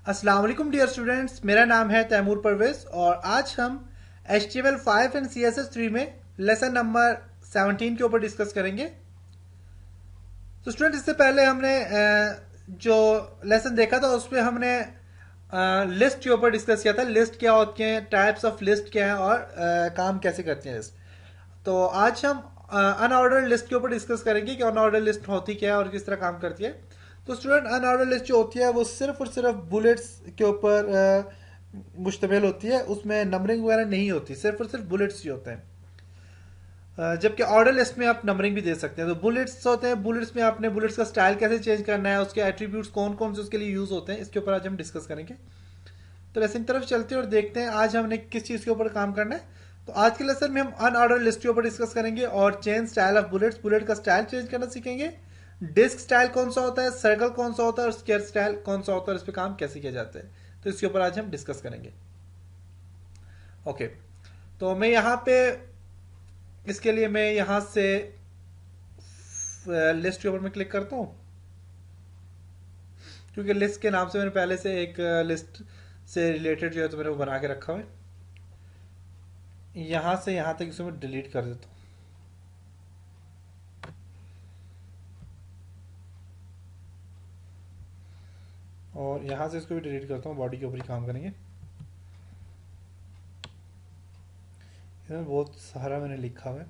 अस्सलाम वालेकुम dear students, मेरा नाम है तैमूर परवेज और आज हम HTML5 एंड CSS3 में लेसन नंबर 17 के ऊपर डिस्कस करेंगे। तो स्टूडेंट, इससे पहले हमने जो लेसन देखा था उसमें हमने लिस्ट के ऊपर डिस्कस किया था। लिस्ट क्या होती है, टाइप्स ऑफ लिस्ट क्या है और काम कैसे करते हैं लिस्ट। तो आज हम अनऑर्डर्ड लिस्ट के ऊपर डिस्कस करेंगे कि अनऑर्डर्ड लिस्ट होती क्या है और किस तरह काम करती है। तो स्टूडेंट, अनऑर्डर्ड लिस्ट जो होती है वो सिर्फ और सिर्फ बुलेट्स के ऊपर मुश्तमिल होती है। उसमें नंबरिंग वगैरह नहीं होती, सिर्फ और सिर्फ बुलेट्स ही होते हैं। जबकि ऑर्डर लिस्ट में आप नंबरिंग भी दे सकते हैं। तो बुलेट्स होते हैं, बुलेट्स में आपने बुलेट्स का स्टाइल कैसे चेंज करना है, उसके एट्रीब्यूट्स कौन कौन से उसके लिए यूज होते हैं, इसके ऊपर आज हम डिस्कस करेंगे। तो लेसन की तरफ चलते हैं और देखते हैं आज हमने किस चीज़ के ऊपर काम करना है। तो आज के लेसन में हम अनऑर्डर लिस्ट के ऊपर डिस्कस करेंगे और change style of bullets, bullet का स्टाइल चेंज करना सीखेंगे। डिस्क स्टाइल कौन सा होता है, सर्कल कौन सा होता है और स्क्वायर स्टाइल कौन सा होता है, इस पर काम कैसे किया जाता है। तो इसके ऊपर आज हम डिस्कस करेंगे। ओके, तो मैं यहाँ पे इसके लिए मैं यहाँ से लिस्ट के ऊपर मैं क्लिक करता हूँ, क्योंकि लिस्ट के नाम से मैंने पहले से एक लिस्ट से रिलेटेड जो है तो मैंने वो बना के रखा हुआ है। यहाँ से यहाँ तक इसे मैं डिलीट कर देता हूँ। और यहाँ से इसको भी डिलीट करता हूँ, बॉडी के ऊपर ही काम करेंगे। इसमें बहुत सारा मैंने लिखा हुआ है।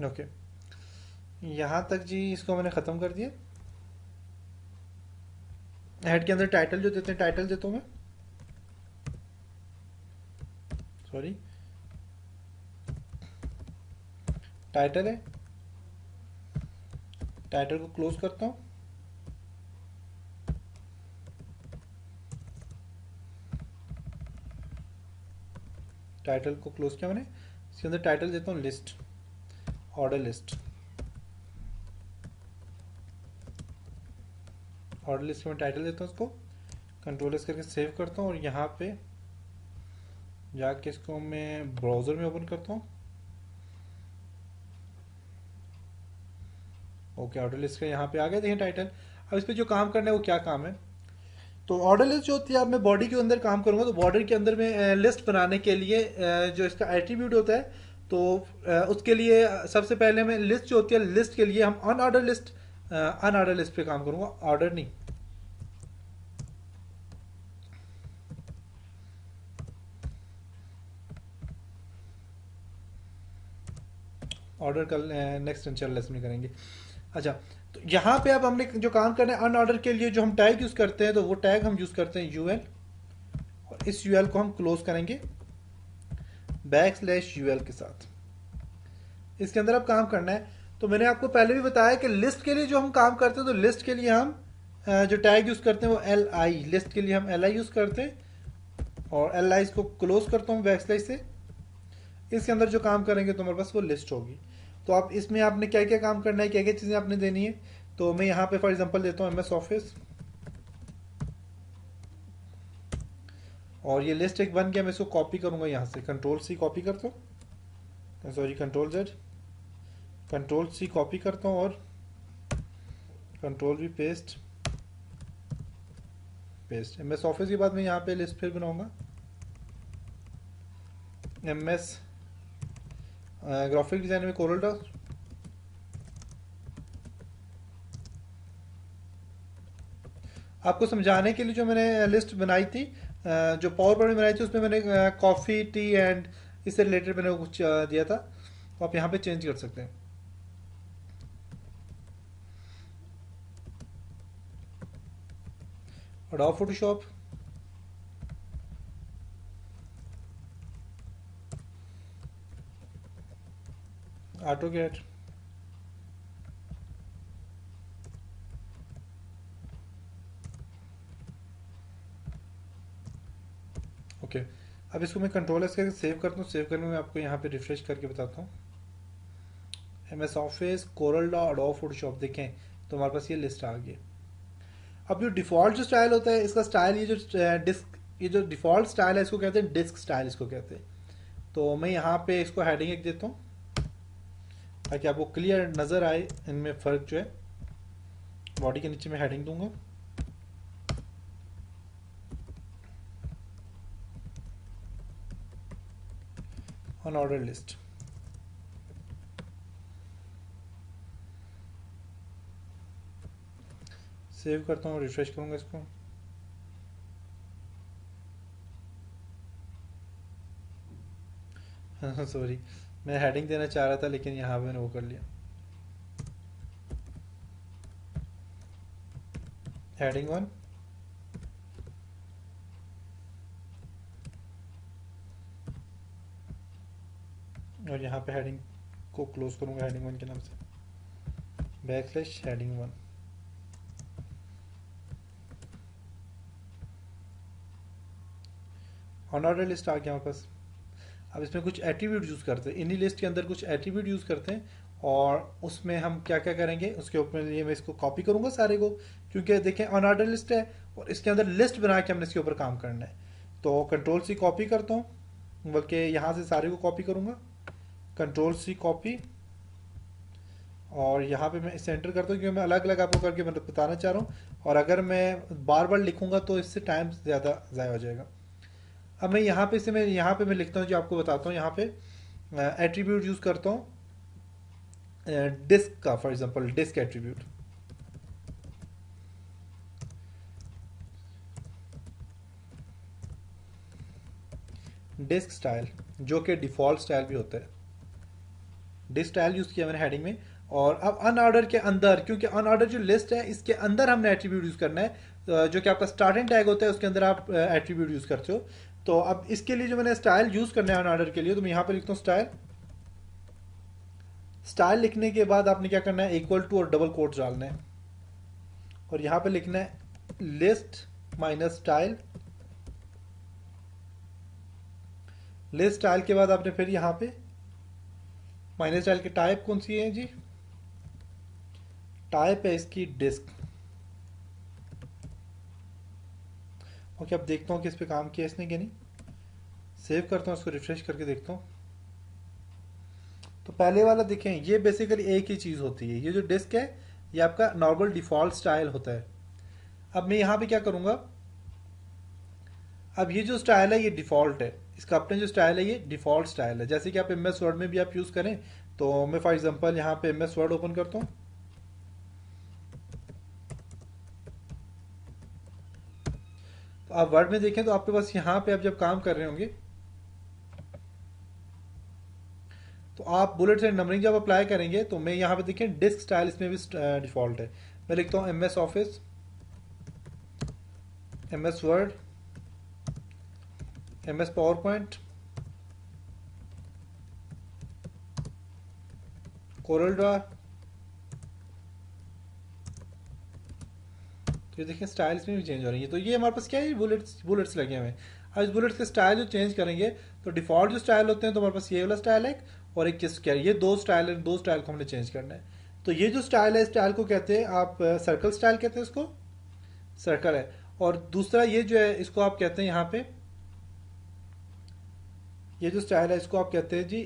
ओके, यहाँ तक जी इसको मैंने ख़त्म कर दिया। हेड के अंदर टाइटल जो देते हैं, टाइटल देता हूँ मैं, सॉरी, टाइटल है। टाइटल को क्लोज करता हूँ। टाइटल को क्लोज किया मैंने। इसके अंदर टाइटल देता हूँ list, order list. Order list में टाइटल देता हूँ, उसको कंट्रोल एस करके सेव करता हूँ और यहाँ पे जाके इसको मैं ब्राउज़र में ओपन करता हूँ। ओके, ऑर्डर लिस्ट का यहाँ पे आ गया, देखिए टाइटल। अब इस पर जो काम करना है वो क्या काम है। तो ऑर्डर लिस्ट जो होती है, अब मैं बॉडी के अंदर काम करूँगा तो बॉर्डर के अंदर में लिस्ट बनाने के लिए जो इसका एट्रीब्यूट होता है, तो उसके लिए सबसे पहले मैं लिस्ट जो होती है, लिस्ट के लिए हम अनऑर्डर लिस्ट पे काम करूँगा, ऑर्डर नहीं। ऑर्डर कल नेक्स्ट इंशाल्लाह लेसन में करेंगे। अच्छा, तो यहाँ पे अब हमने जो काम करना है अनऑर्डर के लिए, जो हम टैग यूज़ करते हैं तो वो टैग हम यूज़ करते हैं यूएल, और इस यूएल को हम क्लोज करेंगे \ul के साथ। इसके अंदर अब काम करना है। तो मैंने आपको पहले भी बताया कि लिस्ट के लिए जो हम काम करते हैं, तो लिस्ट के लिए हम जो टैग यूज़ करते हैं वो li, लिस्ट के लिए हम li यूज़ करते हैं, और li को क्लोज करता हूँ \, से। इसके अंदर जो काम करेंगे तो हमारे पास वो लिस्ट होगी। तो आप इसमें आपने क्या क्या काम करना है, क्या क्या चीज़ें आपने देनी है। तो मैं यहाँ पे फॉर एग्जांपल देता हूँ MS ऑफिस, और ये लिस्ट एक बन गया। मैं इसको कॉपी करूँगा, यहाँ से कंट्रोल C कॉपी करता हूँ, सॉरी कंट्रोल C कॉपी करता हूँ और control V paste. MS office के बाद मैं यहाँ पे लिस्ट फिर बनाऊँगा, MS ग्राफिक डिज़ाइन में कोरल ड्रॉ। आपको समझाने के लिए जो मैंने लिस्ट बनाई थी, जो पावर पॉइंट में बनाई थी, उसमें मैंने कॉफ़ी, टी एंड इससे रिलेटेड मैंने कुछ दिया था। तो आप यहाँ पे चेंज कर सकते हैं। Adobe Photoshop, AutoCAD, okay. अब इसको मैं कंट्रोल एस करके सेव करता हूँ। सेव करने में आपको यहाँ पे रिफ्रेश करके बताता हूँ। MS office, Corel Draw, adobe Photoshop, देखें तो हमारे पास ये लिस्ट आ गई। अब जो डिफ़ॉल्ट जो स्टाइल होता है, इसका स्टाइल, ये जो डिस्क, ये जो डिफ़ॉल्ट स्टाइल है इसको कहते हैं डिस्क स्टाइल, इसको कहते हैं। तो मैं यहाँ पे इसको हेडिंग एक देता हूँ ताकि आपको क्लियर नज़र आए इनमें फ़र्क जो है। बॉडी के नीचे मैं हेडिंग दूंगा। On order list. सेव करता हूँ, रिफ्रेश करूँगा इसको। सॉरी, मैं हेडिंग देना चाह रहा था लेकिन यहाँ पे मैंने वो कर लिया। हेडिंग 1, और यहाँ पे हेडिंग को क्लोज करूँगा हेडिंग 1 के नाम से, backslash heading 1। Unordered list आ गया हमारे पास। अब इसमें कुछ एट्रीब्यूट यूज़ करते हैं, इन्हीं लिस्ट के अंदर कुछ एट्रीब्यूट यूज़ करते हैं, और उसमें हम क्या क्या करेंगे उसके ऊपर ये मैं इसको कॉपी करूँगा सारे को, क्योंकि देखें ऑन ऑर्डर लिस्ट है और इसके अंदर लिस्ट बना के हमने इसके ऊपर काम करना है। तो कंट्रोल सी कॉपी करता हूँ, बल्कि यहाँ से सारे को कॉपी करूँगा, कंट्रोल सी कॉपी, और यहाँ पे मैं सेंटर करता हूँ क्योंकि मैं अलग अलग आपको करके मतलब बताना चाह रहा हूँ, और अगर मैं बार बार लिखूँगा तो इससे टाइम ज़्यादा ज़ाया हो जाएगा। अब मैं यहाँ पे इसे मैं यहाँ पे मैं लिखता हूँ जो आपको बताता हूँ। यहाँ पे एट्रीब्यूट यूज़ करता हूँ डिस्क का, for example disk attribute. Disk style जो कि डिफ़ॉल्ट स्टाइल भी होता है, डिस्क स्टाइल यूज़ किया मैंने हेडिंग में। और अब अनऑर्डर के अंदर, क्योंकि अनऑर्डर जो लिस्ट है इसके अंदर हमने एट्रीब्यूट यूज़ करना है, जो कि आपका स्टार्टिंग टैग होता है उसके अंदर आप एट्रीब्यूट यूज़ करते हो। तो अब इसके लिए जो मैंने स्टाइल यूज़ करना है अनऑर्डर के लिए, तो मैं यहाँ पे लिखता हूँ स्टाइल। स्टाइल लिखने के बाद आपने क्या करना है, इक्वल टू और डबल कोट्स डालना है, और यहाँ पे लिखना है list minus style. List style के बाद आपने फिर यहाँ पे माइनस स्टाइल की टाइप कौन सी है जी, टाइप है इसकी डिस्क। ओके, अब देखता हूँ कि इस पे काम किया इसने कि नहीं। सेव करता हूँ, इसको रिफ्रेश करके देखता हूँ। तो पहले वाला देखें, ये बेसिकली एक ही चीज़ होती है, ये जो डिस्क है ये आपका नॉर्मल डिफ़ॉल्ट स्टाइल होता है। अब मैं यहाँ पे क्या करूँगा, अब ये जो स्टाइल है ये डिफ़ॉल्ट है, इसका अपने जो स्टाइल है ये डिफ़ॉल्ट स्टाइल है। जैसे कि आप एम एस वर्ड में भी आप यूज़ करें, तो मैं फॉर एग्जांपल यहाँ पे एम एस वर्ड ओपन करता हूँ। तो आप वर्ड में देखें तो आपके पास यहाँ पे आप जब काम कर रहे होंगे तो आप बुलेट्स एंड नंबरिंग जब अप्लाई करेंगे, तो मैं यहाँ पे देखें डिस्क स्टाइल इसमें भी डिफ़ॉल्ट है। मैं लिखता हूँ M S Office, M S Word, M S PowerPoint, CorelDRAW. तो ये देखें स्टाइल्स में भी चेंज हो रही है। तो ये हमारे पास क्या है, बुलेट्स बुलेट्स लगे हुए हैं। अब इस बुलेट्स के स्टाइल जो चेंज करेंगे, तो डिफ़ॉल्ट जो स्टाइल होते हैं तो हमारे पास ये वाला स्टाइल है, और एक किस क्या ये दो स्टाइल है, दो स्टाइल को हमने चेंज करना है। तो ये जो स्टाइल है, स्टाइल को कहते हैं आप सर्कल स्टाइल कहते हैं, इसको सर्कल है। और दूसरा ये जो है इसको आप कहते हैं यहाँ पे, ये जो स्टाइल है इसको आप कहते हैं जी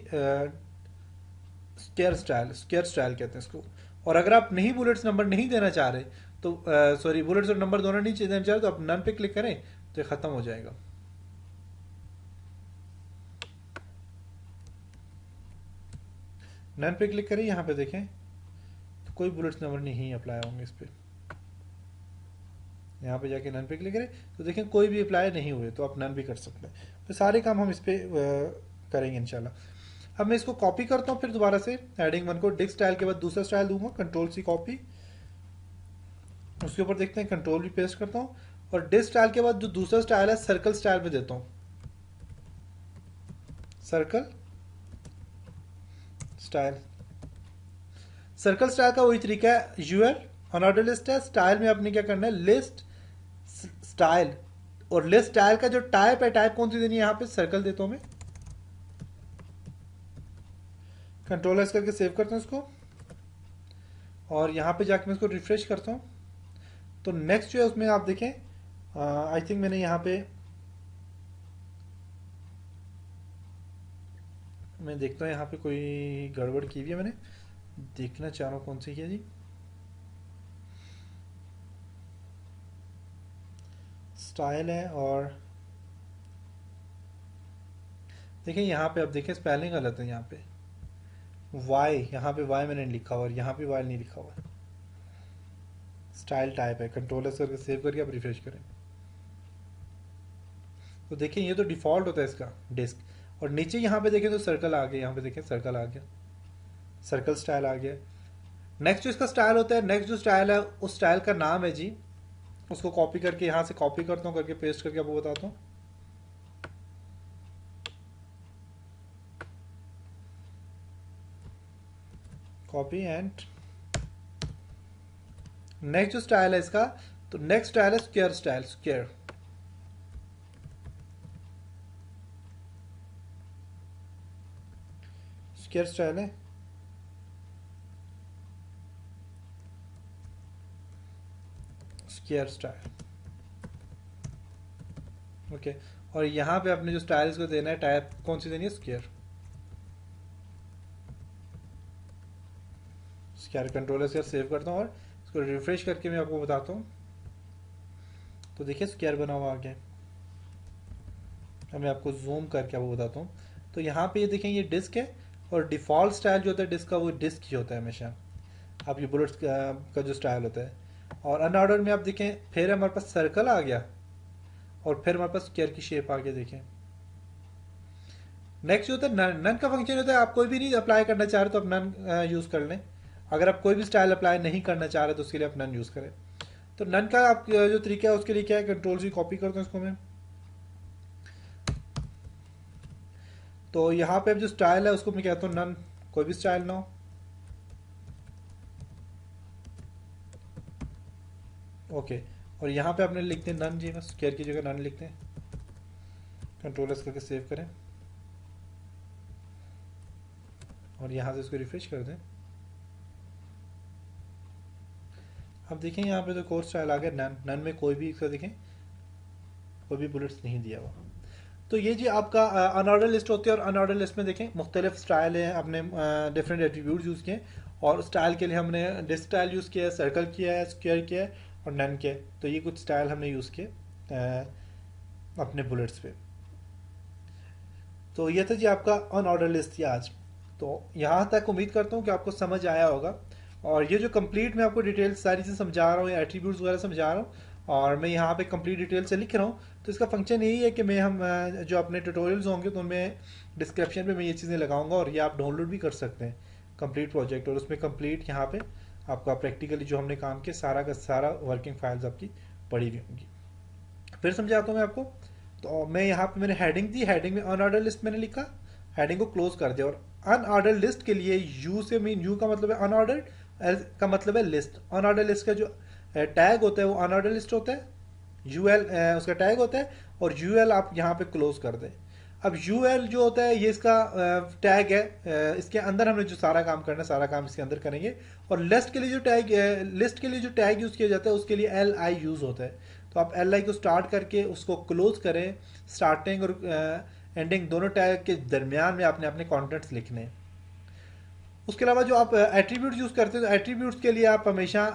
स्क्वायर स्टाइल, स्क्वायर स्टाइल कहते हैं इसको। और अगर आप नहीं बुलेट्स नंबर नहीं देना चाह रहे, तो सॉरी बुलेट्स और नंबर दोनों नहीं देना चाह रहे, तो आप नन पे क्लिक करें तो ये ख़त्म हो जाएगा। नन पे क्लिक करें, यहाँ पे देखें तो कोई बुलेट्स नंबर नहीं अप्लाई होंगे इस पर। यहाँ पे जाके नन पे क्लिक करें तो देखें कोई भी अप्लाई नहीं हुए, तो आप नन भी कर सकते हैं। तो सारे काम हम इस पर करेंगे इंशाल्लाह। अब मैं इसको कॉपी करता हूँ फिर दोबारा से हेडिंग 1 को, डिस्क स्टाइल के बाद दूसरा स्टाइल दूंगा, कंट्रोल सी कॉपी, उसके ऊपर देखते हैं कंट्रोल भी पेस्ट करता हूँ, और डिस्क स्टाइल के बाद जो दूसरा स्टाइल है सर्कल स्टाइल में देता हूँ, सर्कल स्टाइल। सर्कल स्टाइल का वही तरीका है, यूएल अनऑर्डर लिस्ट है, स्टाइल में आपने क्या करना है लिस्ट स्टाइल, और लिस्ट स्टाइल का जो टाइप है, टाइप कौन सी देनी है, यहाँ पे सर्कल देता हूँ मैं, कंट्रोल एस करके सेव करता हूँ इसको, और यहाँ पे जाके मैं इसको रिफ्रेश करता हूँ। तो नेक्स्ट जो है उसमें आप देखें, आई थिंक मैंने यहाँ पे मैं देखता हूँ यहाँ पे कोई गड़बड़ की हुई है, मैंने देखना चाह रहा हूँ कौन सी है जी। स्टाइल है, और देखिए यहाँ पे, अब देखिए स्पेलिंग गलत है यहाँ पे। वाई, यहाँ पे वाई मैंने लिखा हुआ और यहाँ पे वाई नहीं लिखा हुआ। स्टाइल टाइप है, कंट्रोल एस करके सेव करके आप रिफ्रेश करें तो देखिए ये तो डिफ़ॉल्ट होता है इसका डिस्क। और नीचे यहाँ पे देखें तो सर्कल आ गया, यहाँ पे देखें सर्कल आ गया, सर्कल स्टाइल आ गया। नेक्स्ट जो इसका स्टाइल होता है, नेक्स्ट जो स्टाइल है उस स्टाइल का नाम है जी, उसको कॉपी करके यहाँ से कॉपी करता हूँ, करके पेस्ट करके आपको बताता हूँ। कॉपी एंड नेक्स्ट जो स्टाइल है इसका, तो नेक्स्ट स्टाइल है square style, square. Square style है, स्क्वायर स्टाइल। ओके, और यहाँ पे अपने जो स्टाइल्स को देना है टाइप कौन सी देनी है, स्क्वायर। स्क्वायर कंट्रोलर से सेव करता हूँ और इसको रिफ्रेश करके मैं आपको बताता हूँ। तो देखिए स्क्वायर बना हुआ आ गया। अब मैं आपको जूम करके आपको बताता हूँ। तो यहाँ पे ये देखें ये डिस्क है, और डिफ़ॉल्ट स्टाइल जो होता है डिस्क का वो डिस्क ही होता है हमेशा। आप ये बुलेट्स का जो स्टाइल होता है, और अनऑर्डर में आप देखें फिर हमारे पास सर्कल आ गया, और फिर हमारे पास स्क्वायर की शेप आ गया। देखें नेक्स्ट जो होता है नन का फंक्शन होता है, आप कोई भी नहीं अप्लाई करना चाह रहे तो आप नन यूज़ कर लें। अगर आप कोई भी स्टाइल अप्लाई नहीं करना चाह रहे तो उसके लिए आप नन यूज़ करें। तो नन का आप जो तरीका है उसके लिए क्या है, कंट्रोल से कॉपी करता हूँ इसको मैं। तो यहाँ पे अब जो स्टाइल है उसको मैं कहता हूँ नन, कोई भी स्टाइल ना हो। ओके, और यहाँ पे आपने लिखते हैं नन जी, बस स्क्वायर की जगह नन लिखते हैं, कंट्रोल एस करके सेव करें और यहाँ से इसको रिफ्रेश कर दें। अब देखें यहाँ पे तो कोर्स स्टाइल आ गया नन, नन में कोई भी इसका देखें कोई भी बुलेट्स नहीं दिया हुआ। तो ये जी आपका अनऑर्डर लिस्ट होती है, और अनऑर्डर लिस्ट में देखें मुख्तलिफ स्टाइल हैं, अपने डिफरेंट एट्रीब्यूट यूज़ किए, और स्टाइल के लिए हमने डिस्क स्टाइल यूज़ किया है, सर्कल किया है, स्क्वायर किया है और नन किया है। तो ये कुछ स्टाइल हमने यूज़ किए अपने बुलेट्स पे। तो ये था जी आपका अनऑर्डर लिस्ट थी आज। तो यहाँ तक उम्मीद करता हूँ कि आपको समझ आया होगा, और ये जो कंप्लीट मैं आपको डिटेल सारी चीज़ समझा रहा हूँ, एट्रीब्यूट्स वगैरह समझा रहा हूँ, और मैं यहाँ पे कंप्लीट डिटेल से लिख रहा हूँ। तो इसका फंक्शन यही है कि मैं हम जो अपने ट्यूटोरियल्स होंगे तो उनमें डिस्क्रिप्शन पे मैं ये चीज़ें लगाऊंगा, और ये आप डाउनलोड भी कर सकते हैं कंप्लीट प्रोजेक्ट, और उसमें कंप्लीट यहाँ पे आपका प्रैक्टिकली जो हमने काम किया सारा का सारा वर्किंग फाइल्स आपकी पड़ी हुई होंगी। फिर समझाता हूँ मैं आपको। तो मैं यहाँ पे मैंने हेडिंग दी, हेडिंग में अनऑर्डर लिस्ट मैंने लिखा, हेडिंग को क्लोज कर दिया। और अनऑर्डर लिस्ट के लिए यू से मीन, यू का मतलब है अनऑर्डर, एल का मतलब है लिस्ट। अनऑर्डर लिस्ट का जो टैग होता है वो अनऑर्डर लिस्ट होता है, यूएल उसका टैग होता है, और यूएल आप यहाँ पे क्लोज कर दें। अब यूएल जो होता है ये इसका टैग है, इसके अंदर हमने जो सारा काम करना है सारा काम इसके अंदर करेंगे। और लिस्ट के लिए जो टैग लिस्ट के लिए जो टैग यूज़ किया जाता है उसके लिए एल आई यूज़ होता है। तो आप एल आई को स्टार्ट करके उसको क्लोज करें, स्टार्टिंग और एंडिंग दोनों टैग के दरमियान में आपने अपने कॉन्टेंट्स लिखने हैं। उसके अलावा जो आप एट्रीब्यूट यूज़ करते हैं तो एट्रीब्यूट्स के लिए आप हमेशा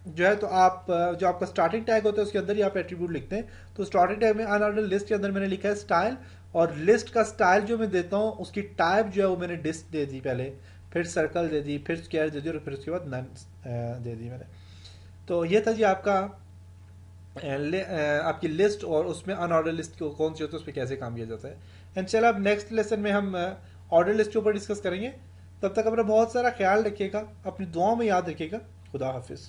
जो है तो आप जो आपका स्टार्टिंग टैग होता है उसके अंदर ही आप एट्रीब्यूट लिखते हैं। तो स्टार्टिंग टैग में अनऑर्डर लिस्ट के अंदर मैंने लिखा है स्टाइल, और लिस्ट का स्टाइल जो मैं देता हूँ उसकी टाइप जो है वो मैंने डिस्क दे दी पहले, फिर सर्कल दे दी, फिर स्क्वायर दे दी, और फिर उसके बाद नन दे दी मैंने। तो ये था जी आपका आपकी लिस्ट, और उसमें अनऑर्डर लिस्ट कौन सी होती है उस पर कैसे काम किया जाता है। एंड चलो अब नेक्स्ट लेसन में हम ऑर्डर लिस्ट के ऊपर डिस्कस करेंगे। तब तक अपना बहुत सारा ख्याल रखिएगा, अपनी दुआओं में याद रखिएगा। खुदा हाफिज़।